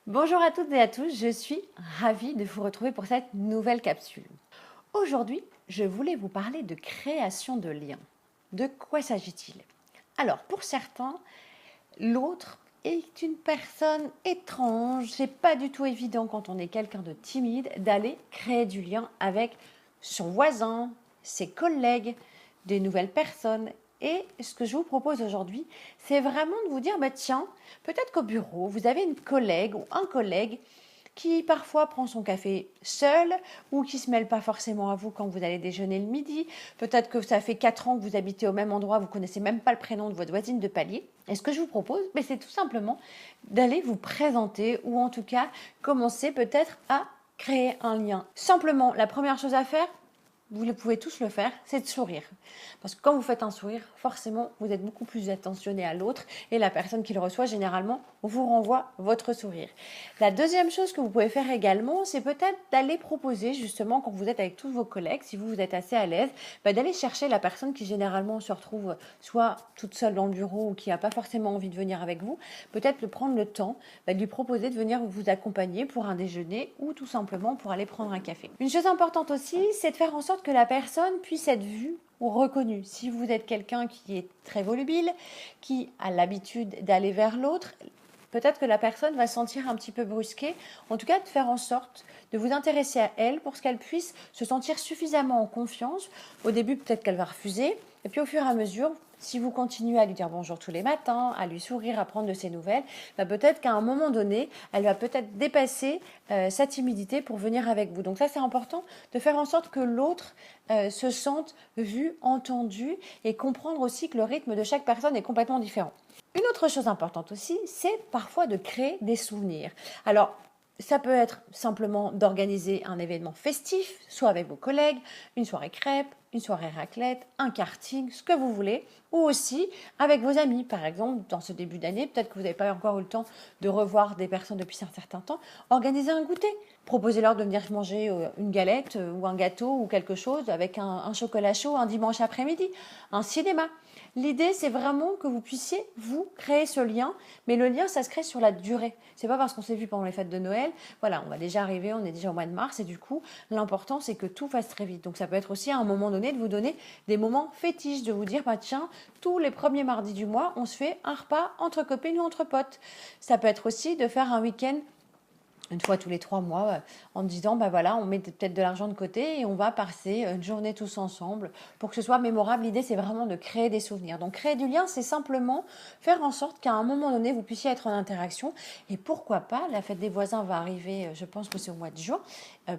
Bonjour à toutes et à tous, je suis ravie de vous retrouver pour cette nouvelle capsule. Aujourd'hui, je voulais vous parler de création de liens. De quoi s'agit-il? Alors, pour certains, l'autre est une personne étrange. C'est pas du tout évident quand on est quelqu'un de timide d'aller créer du lien avec son voisin, ses collègues, des nouvelles personnes. Et ce que je vous propose aujourd'hui, c'est vraiment de vous dire, tiens, peut-être qu'au bureau, vous avez une collègue ou un collègue qui parfois prend son café seul ou qui ne se mêle pas forcément à vous quand vous allez déjeuner le midi. Peut-être que ça fait 4 ans que vous habitez au même endroit, vous ne connaissez même pas le prénom de votre voisine de palier. Et ce que je vous propose, c'est tout simplement d'aller vous présenter ou en tout cas commencer peut-être à créer un lien. Simplement, la première chose à faire, vous pouvez tous le faire, c'est de sourire. Parce que quand vous faites un sourire, forcément, vous êtes beaucoup plus attentionné à l'autre et la personne qui le reçoit, généralement, vous renvoie votre sourire. La deuxième chose que vous pouvez faire également, c'est peut-être d'aller proposer, justement, quand vous êtes avec tous vos collègues, si vous êtes assez à l'aise, d'aller chercher la personne qui, généralement, se retrouve soit toute seule dans le bureau ou qui n'a pas forcément envie de venir avec vous, peut-être de prendre le temps de lui proposer de venir vous accompagner pour un déjeuner ou tout simplement pour aller prendre un café. Une chose importante aussi, c'est de faire en sorte que la personne puisse être vue ou reconnue. Si vous êtes quelqu'un qui est très volubile, qui a l'habitude d'aller vers l'autre, peut-être que la personne va se sentir un petit peu brusquée. En tout cas, de faire en sorte de vous intéresser à elle pour qu'elle puisse se sentir suffisamment en confiance. Au début, peut-être qu'elle va refuser. Et puis au fur et à mesure, si vous continuez à lui dire bonjour tous les matins, à lui sourire, à prendre de ses nouvelles, peut-être qu'à un moment donné, elle va peut-être dépasser sa timidité pour venir avec vous. Donc ça, c'est important de faire en sorte que l'autre se sente vu, entendu et comprendre aussi que le rythme de chaque personne est complètement différent. Une autre chose importante aussi, c'est parfois de créer des souvenirs. Alors, ça peut être simplement d'organiser un événement festif, soit avec vos collègues, une soirée crêpes, une soirée raclette, un karting, ce que vous voulez, ou aussi avec vos amis. Par exemple, dans ce début d'année, peut-être que vous n'avez pas encore eu le temps de revoir des personnes depuis un certain temps, organisez un goûter. Proposez-leur de venir manger une galette ou un gâteau ou quelque chose avec un chocolat chaud un dimanche après-midi, un cinéma. L'idée, c'est vraiment que vous puissiez, vous, créer ce lien, mais le lien, ça se crée sur la durée. C'est pas parce qu'on s'est vu pendant les fêtes de Noël, voilà, on va déjà arriver, on est déjà au mois de mars, et du coup, l'important, c'est que tout fasse très vite. Donc ça peut être aussi à un moment donné de vous donner des moments fétiches, de vous dire, tiens, tous les premiers mardis du mois, on se fait un repas entre copines ou entre potes. Ça peut être aussi de faire un week-end une fois tous les 3 mois, en disant, voilà, on met peut-être de l'argent de côté et on va passer une journée tous ensemble pour que ce soit mémorable. L'idée, c'est vraiment de créer des souvenirs. Donc, créer du lien, c'est simplement faire en sorte qu'à un moment donné, vous puissiez être en interaction. Et pourquoi pas, la fête des voisins va arriver, je pense que c'est au mois de juin,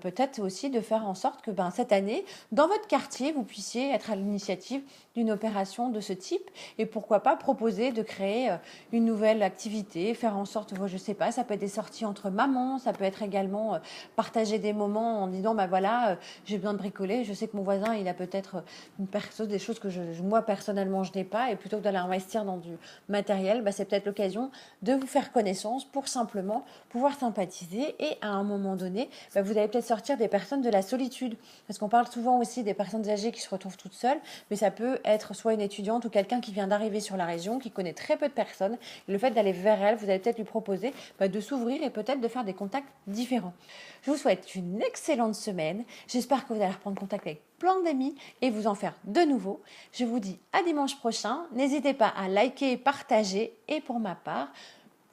peut-être aussi de faire en sorte que cette année, dans votre quartier, vous puissiez être à l'initiative d'une opération de ce type. Et pourquoi pas proposer de créer une nouvelle activité, faire en sorte, je sais pas, ça peut être des sorties entre mamans, ça peut être également partager des moments en disant, voilà, j'ai besoin de bricoler, je sais que mon voisin, il a peut-être des choses que moi, personnellement, je n'ai pas, et plutôt que d'aller investir dans du matériel, c'est peut-être l'occasion de vous faire connaissance pour simplement pouvoir sympathiser, et à un moment donné, vous allez peut-être sortir des personnes de la solitude, parce qu'on parle souvent aussi des personnes âgées qui se retrouvent toutes seules, mais ça peut être soit une étudiante ou quelqu'un qui vient d'arriver sur la région, qui connaît très peu de personnes, et le fait d'aller vers elle, vous allez peut-être lui proposer de s'ouvrir et peut-être de faire des contacts différents. Je vous souhaite une excellente semaine. J'espère que vous allez reprendre contact avec plein d'amis et vous en faire de nouveau. Je vous dis à dimanche prochain. N'hésitez pas à liker, partager et pour ma part,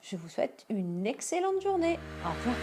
je vous souhaite une excellente journée. Au revoir.